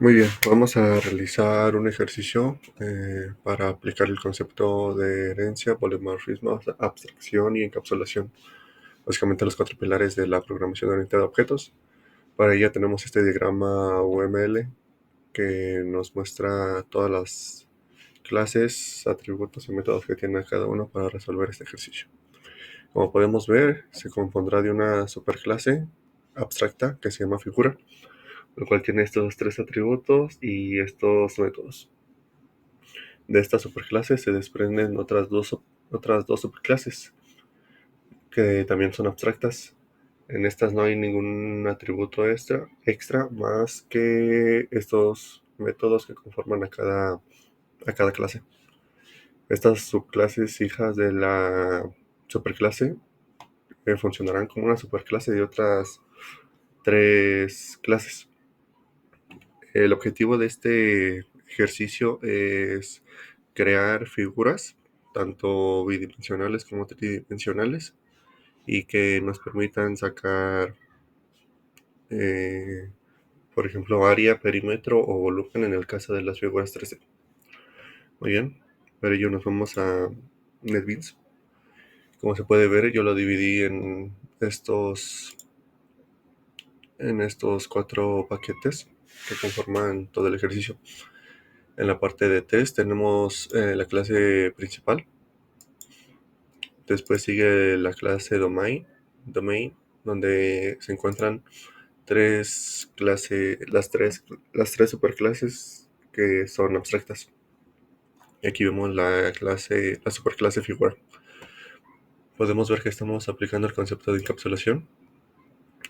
Muy bien, vamos a realizar un ejercicio para aplicar el concepto de herencia, polimorfismo, abstracción y encapsulación. Básicamente los cuatro pilares de la programación orientada a objetos. Para ello tenemos este diagrama UML que nos muestra todas las clases, atributos y métodos que tiene cada uno para resolver este ejercicio. Como podemos ver, se compondrá de una superclase abstracta que se llama figura, lo cual tiene estos tres atributos y estos métodos. De esta superclase se desprenden otras dos subclases que también son abstractas. En estas no hay ningún atributo extra más que estos métodos que conforman a cada clase. Estas subclases hijas de la superclase funcionarán como una superclase de otras tres clases. El objetivo de este ejercicio es crear figuras, tanto bidimensionales como tridimensionales, y que nos permitan sacar, eh, por ejemplo, área, perímetro o volumen en el caso de las figuras 3D. Muy bien, para ello nos vamos a NetBeans. Como se puede ver, yo lo dividí en estos cuatro paquetes que conforman todo el ejercicio. En la parte de test tenemos la clase principal. Después sigue la clase domain, donde se encuentran las tres superclases que son abstractas. Y aquí vemos la superclase figura. Podemos ver que estamos aplicando el concepto de encapsulación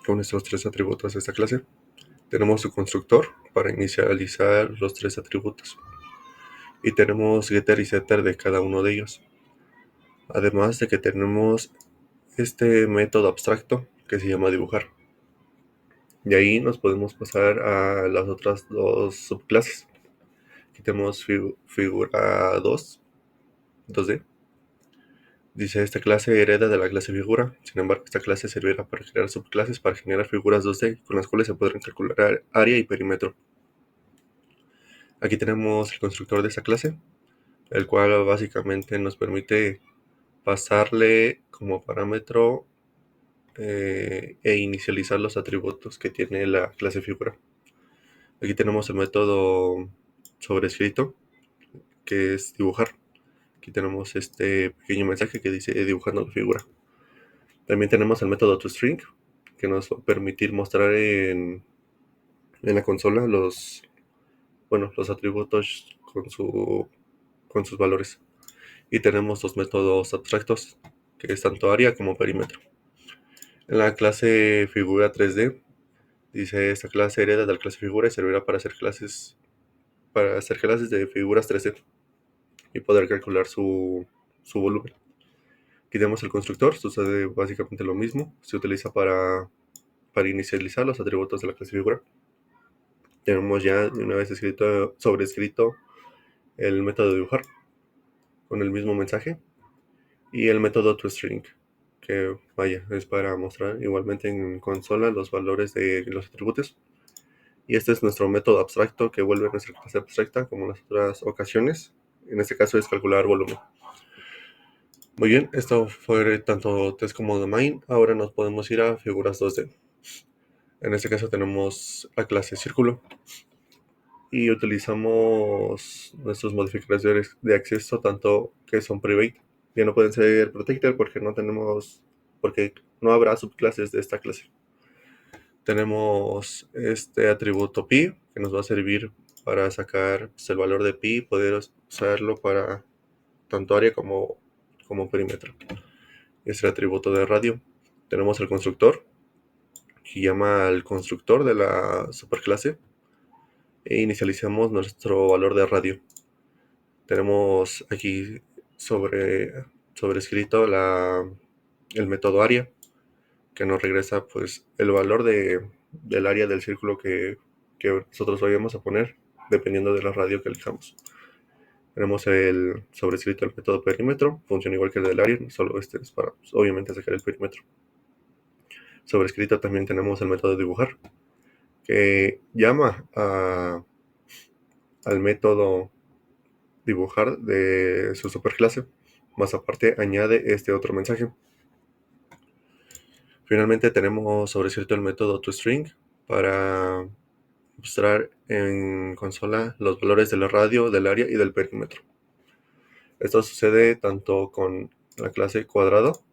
con estos tres atributos de esta clase. Tenemos su constructor para inicializar los tres atributos. Y tenemos getter y setter de cada uno de ellos. Además de que tenemos este método abstracto que se llama dibujar. Y ahí nos podemos pasar a las otras dos subclases. Aquí tenemos figura 2D. Dice, esta clase hereda de la clase figura. Sin embargo, esta clase servirá para crear subclases para generar figuras 2D, con las cuales se podrán calcular área y perímetro. Aquí tenemos el constructor de esta clase, el cual básicamente nos permite pasarle como parámetro e inicializar los atributos que tiene la clase figura. Aquí tenemos el método sobrescrito, que es dibujar. Aquí tenemos este pequeño mensaje que dice dibujando la figura. También tenemos el método toString, que nos va a permitir mostrar en la consola los atributos con sus valores. Y tenemos dos métodos abstractos, que es tanto área como perímetro. En la clase figura 3D, dice, esta clase hereda de la clase figura y servirá para hacer clases de figuras 3D y poder calcular su volumen. Aquí tenemos el constructor, sucede básicamente lo mismo, se utiliza para inicializar los atributos de la clase figura. Tenemos ya una vez sobrescrito el método de dibujar con el mismo mensaje y el método toString, que es para mostrar igualmente en consola los valores de los atributos. Y este es nuestro método abstracto que vuelve a nuestra clase abstracta como en las otras ocasiones. En este caso es calcular volumen. Muy bien, esto fue tanto test como domain. Ahora nos podemos ir a figuras 2D. En este caso tenemos la clase círculo y utilizamos nuestros modificadores de acceso, tanto que son private, ya no pueden ser protected porque no habrá subclases de esta clase. Tenemos este atributo pi que nos va a servir para sacar el valor de pi y poder usarlo para tanto área como perímetro. Es el atributo de radio. Tenemos el constructor, que llama al constructor de la superclase, e inicializamos nuestro valor de radio. Tenemos aquí sobrescrito el método área, que nos regresa pues el valor del área del círculo que nosotros vayamos a poner, dependiendo de la radio que elijamos. Tenemos el sobrescrito del método perímetro, funciona igual que el del área, solo este es para, pues, obviamente, sacar el perímetro. Sobrescrito también tenemos el método de dibujar, que llama al método dibujar de su superclase, más aparte añade este otro mensaje. Finalmente tenemos sobrescrito el método toString para mostrar en consola los valores del radio, del área y del perímetro. Esto sucede tanto con la clase cuadrado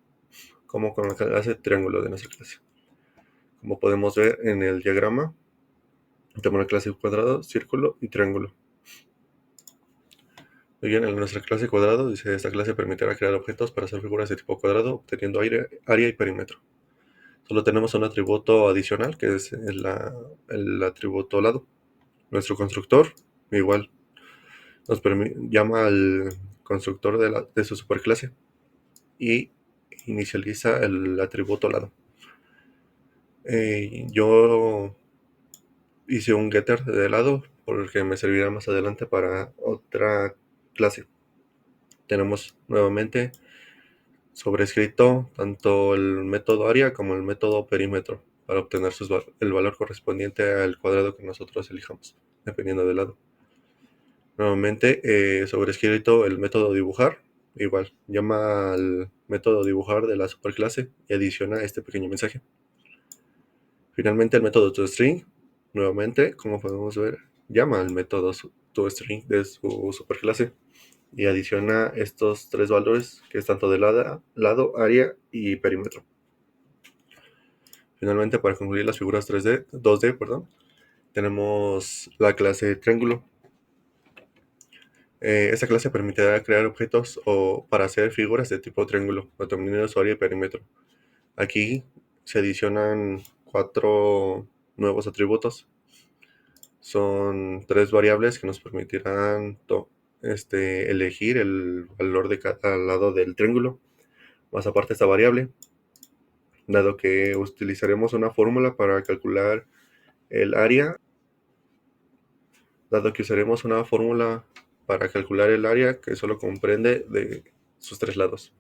como con la clase triángulo de nuestra clase. Como podemos ver en el diagrama, tenemos la clase cuadrado, círculo y triángulo. Muy bien, en nuestra clase cuadrado dice: esta clase permitirá crear objetos para hacer figuras de tipo cuadrado obteniendo área y perímetro. Solo tenemos un atributo adicional, que es el atributo lado. Nuestro constructor igual nos llama al constructor de su superclase y inicializa el atributo lado. Yo hice un getter de lado porque me servirá más adelante para otra clase. Tenemos nuevamente sobrescrito tanto el método área como el método perímetro para obtener el valor correspondiente al cuadrado que nosotros elijamos, dependiendo del lado. Nuevamente sobrescrito el método dibujar, igual llama al método dibujar de la superclase y adiciona este pequeño mensaje. Finalmente el método toString, nuevamente, como podemos ver, llama al método toString de su superclase y adiciona estos tres valores, que es tanto de lado, área y perímetro. Finalmente, para concluir las figuras 2D, tenemos la clase triángulo. Esta clase permitirá crear objetos o para hacer figuras de tipo triángulo, determinando su área y perímetro. Aquí se adicionan 4 nuevos atributos. Son 3 variables que nos permitirán elegir el valor de cada lado del triángulo. Más aparte esta variable, dado que utilizaremos una fórmula para calcular el área, que solo comprende de sus 3 lados.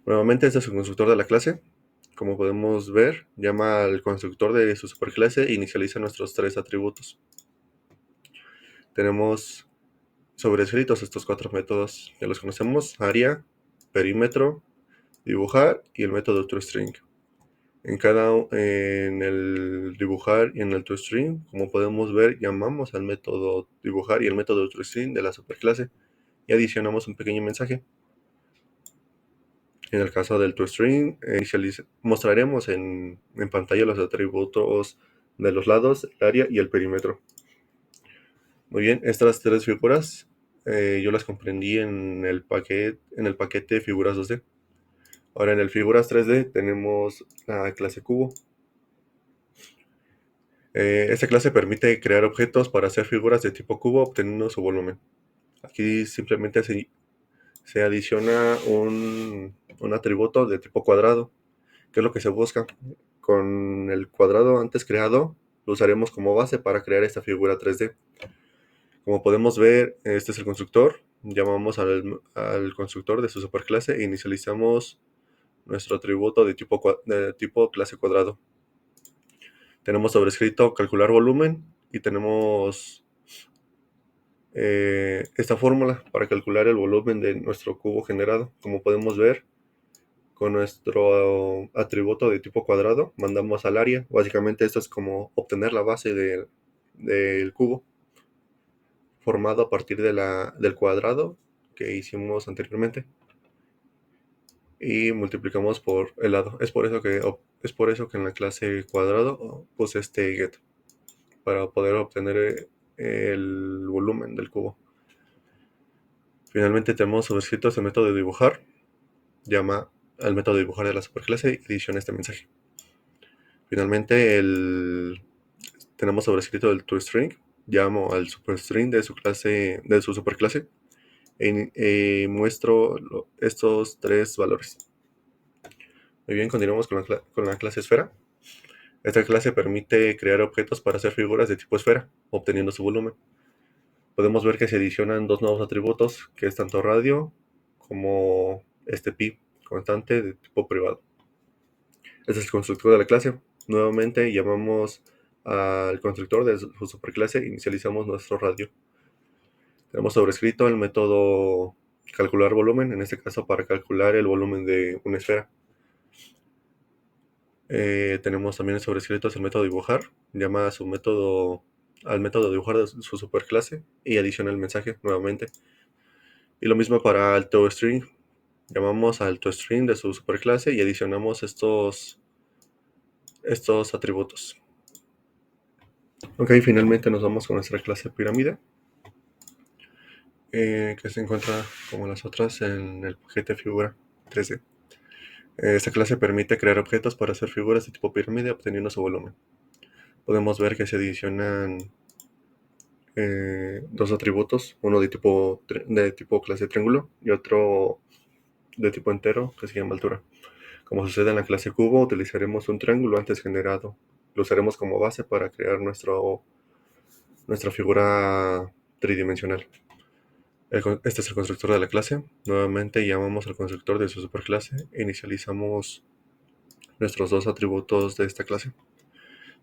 Nuevamente este es el constructor de la clase. Como podemos ver, llama al constructor de su superclase e inicializa nuestros 3 atributos. Tenemos sobrescritos estos 4 métodos, ya los conocemos: área, perímetro, dibujar y el método toString. En el dibujar y en el toString, como podemos ver, llamamos al método dibujar y el método toString de la superclase y adicionamos un pequeño mensaje. En el caso del toString, mostraremos en pantalla los atributos de los lados, el área y el perímetro. Muy bien, estas 3 figuras yo las comprendí en el paquete figuras 2D. Ahora en el figuras 3D tenemos la clase cubo. Esta clase permite crear objetos para hacer figuras de tipo cubo obteniendo su volumen. Aquí simplemente se adiciona un atributo de tipo cuadrado, que es lo que se busca. Con el cuadrado antes creado lo usaremos como base para crear esta figura 3D. Como podemos ver, este es el constructor. Llamamos al constructor de su superclase e inicializamos nuestro atributo de tipo clase cuadrado. Tenemos sobrescrito calcular volumen y tenemos esta fórmula para calcular el volumen de nuestro cubo generado. Como podemos ver, con nuestro atributo de tipo cuadrado mandamos al área. Básicamente esto es como obtener la base del cubo formado a partir del cuadrado que hicimos anteriormente y multiplicamos por el lado. Es por eso que en la clase cuadrado puse este get para poder obtener el volumen del cubo. Finalmente tenemos sobrescrito este método de dibujar. Llama al método de dibujar de la superclase y adiciona este mensaje. Finalmente tenemos sobrescrito el toString. Llamo al superstring de su superclase y muestro estos 3 valores. Muy bien, continuamos con la clase esfera. Esta clase permite crear objetos para hacer figuras de tipo esfera, obteniendo su volumen. Podemos ver que se adicionan 2 nuevos atributos, que es tanto radio como este pi, constante de tipo privado. Este es el constructor de la clase. Nuevamente llamamos al constructor de su superclase e inicializamos nuestro radio. Tenemos sobrescrito el método calcular volumen, en este caso para calcular el volumen de una esfera. Tenemos también sobrescritos el método dibujar, llama al método dibujar de su superclase y adiciona el mensaje nuevamente. Y lo mismo para el toString, llamamos al toString de su superclase y adicionamos estos atributos. Ok, finalmente nos vamos con nuestra clase pirámide, que se encuentra como las otras en el paquete figura 3D. Esta clase permite crear objetos para hacer figuras de tipo pirámide obteniendo su volumen. Podemos ver que se adicionan dos atributos, uno de tipo clase triángulo y otro de tipo entero que se llama altura. Como sucede en la clase cubo, utilizaremos un triángulo antes generado. Lo usaremos como base para crear nuestra figura tridimensional. Este es el constructor de la clase. Nuevamente llamamos al constructor de su superclase e inicializamos nuestros dos atributos de esta clase.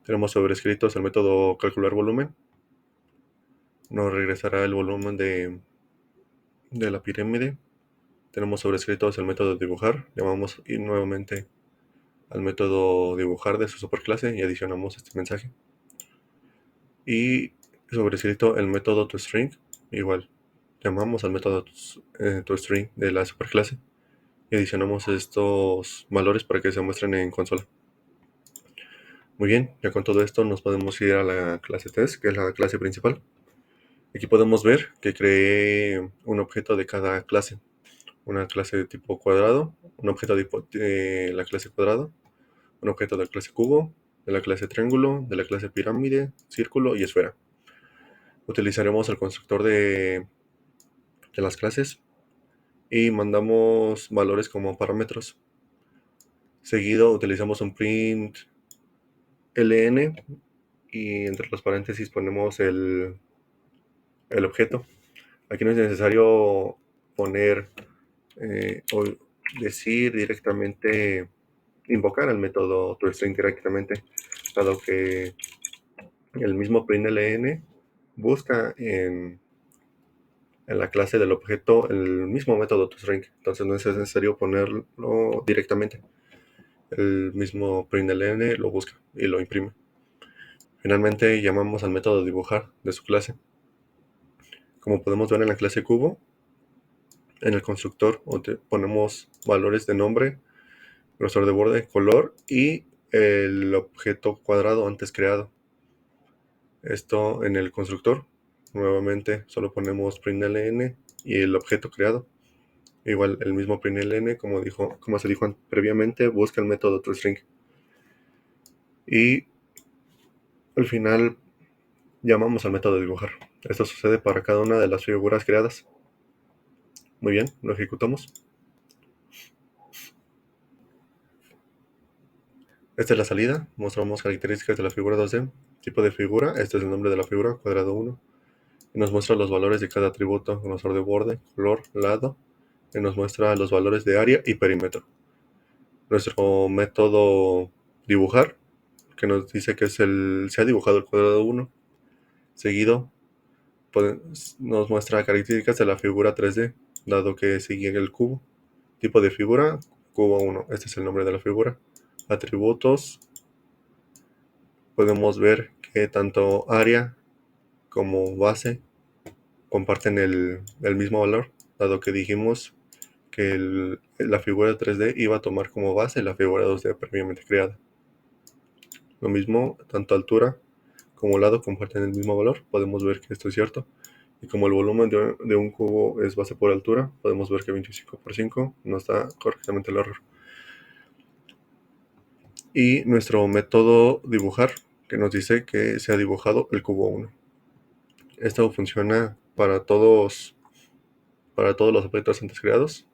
Tenemos sobrescritos el método calcular volumen. Nos regresará el volumen de la pirámide. Tenemos sobrescritos el método dibujar. Llamamos nuevamente al método dibujar de su superclase y adicionamos este mensaje. Y sobrescrito el método toString. Igual, llamamos al método toString de la superclase y adicionamos estos valores para que se muestren en consola. Muy bien, ya con todo esto nos podemos ir a la clase test, que es la clase principal. Aquí podemos ver que creé un objeto de cada clase. Una clase de tipo cuadrado, un objeto de la clase cuadrado, un objeto de la clase cubo, de la clase triángulo, de la clase pirámide, círculo y esfera. Utilizaremos el constructor de las clases y mandamos valores como parámetros. Seguido utilizamos un print ln y entre los paréntesis ponemos el objeto. Aquí no es necesario poner o decir directamente, invocar al método toString directamente, dado que el mismo println busca en la clase del objeto el mismo método toString, entonces no es necesario ponerlo directamente. El mismo println lo busca y lo imprime. Finalmente llamamos al método dibujar de su clase. Como podemos ver en la clase cubo, en el constructor ponemos valores de nombre, grosor de borde, color y el objeto cuadrado antes creado. Esto en el constructor. Nuevamente solo ponemos println y el objeto creado. Igual el mismo println, como se dijo previamente, busca el método toString. Y al final llamamos al método dibujar. Esto sucede para cada una de las figuras creadas. Muy bien, lo ejecutamos. Esta es la salida. Mostramos características de la figura 2D. Tipo de figura, este es el nombre de la figura, cuadrado 1. Y nos muestra los valores de cada atributo, grosor de borde, color, lado. Y nos muestra los valores de área y perímetro. Nuestro método dibujar, que nos dice que se ha dibujado el cuadrado 1. Seguido, nos muestra características de la figura 3D, dado que sigue el cubo. Tipo de figura, cubo 1. Este es el nombre de la figura. Atributos. Podemos ver que tanto área como base comparten el mismo valor, dado que dijimos que la figura 3D iba a tomar como base la figura 2D previamente creada. Lo mismo, tanto altura como lado comparten el mismo valor. Podemos ver que esto es cierto. Y como el volumen de un cubo es base por altura, podemos ver que 25 por 5 no está correctamente el error. Y nuestro método dibujar, que nos dice que se ha dibujado el cubo 1. Esto funciona para todos los objetos antes creados.